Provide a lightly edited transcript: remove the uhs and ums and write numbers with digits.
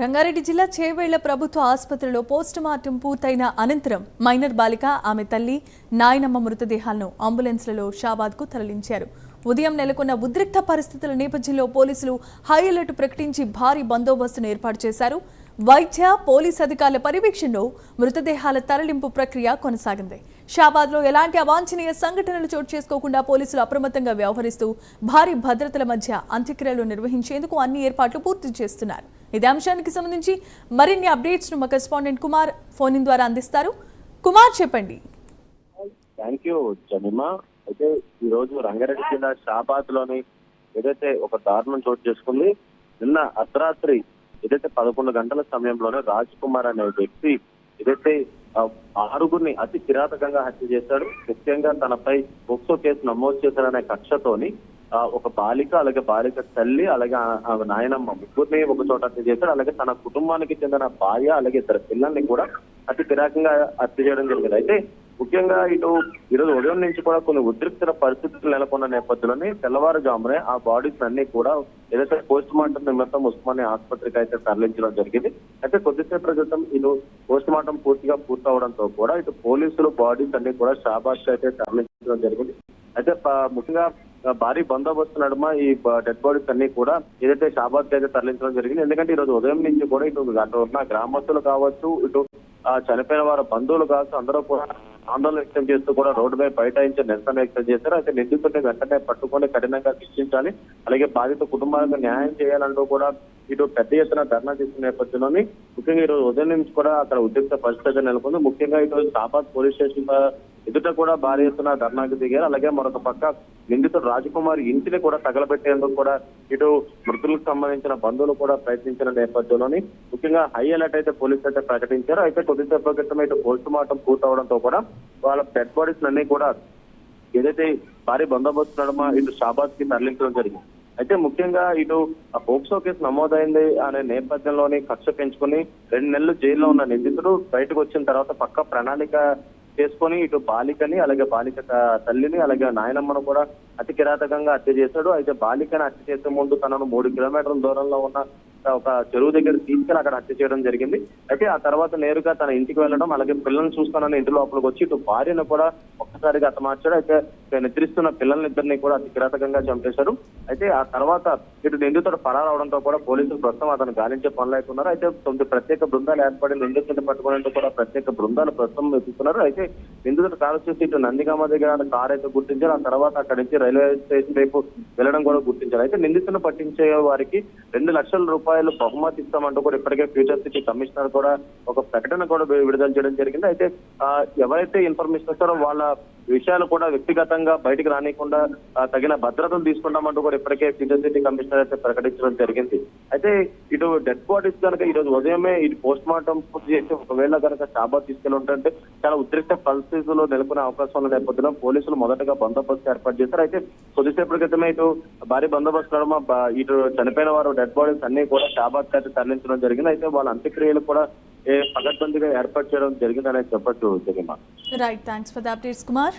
రంగారెడ్డి జిల్లా చేవేళ్ల ప్రభుత్వ ఆసుపత్రిలో పోస్టుమార్టం పూర్తయిన అనంతరం మైనర్ బాలిక ఆమె తల్లి నాయనమ్మ మృతదేహాలను అంబులెన్స్లలో షాబాద్కు తరలించారు. ఉదయం నెలకొన్న ఉద్రిక్త పరిస్థితుల నేపథ్యంలో పోలీసులు హై అలర్ట్ ప్రకటించి భారీ బందోబస్తును ఏర్పాటు చేశారు. వైద్య పోలీస్ అధికారుల పర్యవేక్షణలో మృతదేహాల తరలింపు ప్రక్రియ కొనసాగింది. షాబాద్లో ఎలాంటి అవాంఛనీయ సంఘటనలు చోటు చేసుకోకుండా పోలీసులు అప్రమత్తంగా వ్యవహరిస్తూ భారీ భద్రతల మధ్య అంత్యక్రియలు నిర్వహించేందుకు అన్ని ఏర్పాట్లు పూర్తి చేస్తున్నారు. ఇదే అంశానికి సంబంధించి మరిన్ని అప్డేట్స్ ను మా కరెస్పాండెంట్ కుమార్ ఫోన్ ద్వారా అందిస్తారు. కుమార్, చెప్పండి. Thank you Jemimah. అయితే ఈ రోజు రంగారెడ్డి జిల్లా షాబాద్ లోని ఏదైతే ఒక దారుణం చోటు చేసుకుంది. నిన్న అర్ధరాత్రి ఏదైతే 11 గంటల సమయంలోనే రాజ్ కుమార్ అనే వ్యక్తి ఏదైతే 6గురిని అతి కిరాతకంగా హత్య చేశాడు. ముఖ్యంగా తనపై పోక్సో కేసు నమోదు చేశాడనే కక్షతోని ఒక బాలిక, అలాగే బాలిక తల్లి, అలాగే నాయనమ్మ ముగ్గురిని ఒక చోట హత్య చేశాడు. అలాగే తన కుటుంబానికి చెందిన భార్య, అలాగే 2 పిల్లల్ని కూడా అతి కిరాకంగా హత్య చేయడం జరిగింది. అయితే ముఖ్యంగా ఈరోజు ఉదయం నుంచి కూడా కొన్ని ఉద్రిక్త పరిస్థితులు నెలకొన్న నేపథ్యంలోనే తెల్లవారుజామునే ఆ బాడీస్ అన్ని కూడా ఏదైతే పోస్ట్ మార్టం నిమిత్తం ఉస్మానియా ఆసుపత్రికి అయితే తరలించడం జరిగింది. అయితే కొద్దిసేపటి క్రితం పోస్ట్ మార్టం పూర్తవడంతో కూడా పోలీసులు బాడీస్ అన్ని కూడా షాబాద్ అయితే తరలించడం జరిగింది. అయితే ముఖ్యంగా భారీ బందోబస్తు నడుమ ఈ డెడ్ బాడీస్ అన్ని కూడా ఏదైతే షాబాద్ అయితే తరలించడం జరిగింది. ఎందుకంటే ఈ రోజు ఉదయం నుంచి కూడా అటు ఉన్న గ్రామస్తులు కావచ్చు, చనిపోయిన వారి బంధువులు కావచ్చు, అందరూ కూడా ఆందోళన వ్యక్తం చేస్తూ కూడా రోడ్డుపై బైఠాయించి నిరసన వ్యక్తం చేశారు. అయితే నిందితుడిని వెంటనే పట్టుకొని కఠినంగా శిక్షించాలి, అలాగే బాధిత కుటుంబాలకు న్యాయం చేయాలంటూ కూడా పెద్ద ఎత్తున ధర్నా చేసిన నేపథ్యంలోని ముఖ్యంగా ఈ రోజు ఉదయం నుంచి కూడా అక్కడ ఉద్రిక్త పరిస్థితి నెలకొంది. ముఖ్యంగా ఈరోజు షాబాద్ పోలీస్ స్టేషన్ ఎదుట కూడా భారీ ఎత్తున ధర్నాకు దిగారు. అలాగే మరొక పక్క నిందితుడు రాజకుమార్ ఇంటిని కూడా తగలబెట్టేందుకు కూడా మృతులకు సంబంధించిన బంధువులు కూడా ప్రయత్నించిన నేపథ్యంలోని ముఖ్యంగా హై అలర్ట్ అయితే పోలీసులు అయితే ప్రకటించారు. అయితే కొద్దిసేపు క్రితం పోస్ట్ మార్టం పూర్తవడంతో కూడా వాళ్ళ డెడ్ బాడీస్ అన్ని కూడా ఏదైతే భారీ బందోబస్తు నడుమ షాబాద్ కి తరలించడం జరిగింది. అయితే ముఖ్యంగా పోక్సో కేసు నమోదైంది అనే నేపథ్యంలోని కక్ష పెంచుకుని 2 నెలలు జైల్లో ఉన్న నిందితుడు బయటకు వచ్చిన తర్వాత పక్క ప్రణాళిక చేసుకొని బాలికని, అలాగే బాలిక తల్లిని, అలాగే నాయనమ్మను కూడా అతి కిరాతకంగా హత్య చేశాడు. అయితే బాలికని హత్య చేసే ముందు తనను 3 కిలోమీటర్ల దూరంలో ఉన్న ఒక చెరువు దగ్గర తీసుకెళ్లి అక్కడ హత్య చేయడం జరిగింది. అయితే ఆ తర్వాత నేరుగా తన ఇంటికి వెళ్ళడం, అలాగే పిల్లల్ని చూస్తానని ఇంటి లోపలికి వచ్చి భార్యను కూడా ఒక్కసారిగా హతమార్చాడు. అయితే నిద్రిస్తున్న పిల్లల్నిద్దరినీ కూడా అతి కిరాతకంగా చంపేశారు. అయితే ఆ తర్వాత నిందితుడు పరారవడంతో కూడా పోలీసులు ప్రస్తుతం అతను గాలించే పనులు అవుతున్నారు. అయితే 9 ప్రత్యేక బృందాలు ఏర్పడి నిందితుడిని పట్టుకునేందుకు కూడా ప్రత్యేక బృందాలు ప్రస్తుతం వెతుకుతున్నారు. అయితే నిందితుడు కారు చూసి నందిగామ దగ్గర కారు అయితే గుర్తించారు. ఆ తర్వాత అక్కడి నుంచి రైల్వే స్టేషన్ వైపు వెళ్ళడం కూడా గుర్తించారు. అయితే నిందితులను పట్టించే వారికి 2 లక్షల రూపాయలు బహుమతి ఇస్తామంటూ కూడా ఇప్పటికే ఫ్యూచర్ సిటీ కమిషనర్ కూడా ఒక ప్రకటన కూడా విడుదల చేయడం జరిగింది. అయితే ఎవరైతే ఇన్ఫర్మేషన్ ఇస్తారో వాళ్ళ విషయాలు కూడా వ్యక్తిగతంగా బయటకు రానియకుండా తగిన భద్రతలు తీసుకుంటామంటూ కూడా ఇప్పటికే ఫ్యూచర్ సిటీ కమిషనర్ అయితే ప్రకటించడం జరిగింది. అయితే డెడ్ బాడీస్ కనుక ఈ రోజు ఉదయమే పోస్ట్ మార్టం పూర్తి చేసి ఒకవేళ కనుక షాబాద్ తీసుకెళ్లి ఉంటే చాలా ఉద్రిక్త పరిస్థితుల్లో నెలకొనే అవకాశం ఉన్న నేపథ్యంలో పోలీసులు మొదటగా బందోబస్తు ఏర్పాటు చేశారు. అయితే కొద్దిసేపటి క్రితమే భారీ బందోబస్తు చనిపోయిన వారు డెడ్ బాడీస్ అన్ని కూడా షాబాద్ అయితే తరలించడం జరిగింది. అయితే వాళ్ళ అంత్యక్రియలు కూడా పకడ్బందీగా ఏర్పాటు చేయడం జరిగిందనే చెప్పొచ్చు. Right, thanks for the updates Kumar.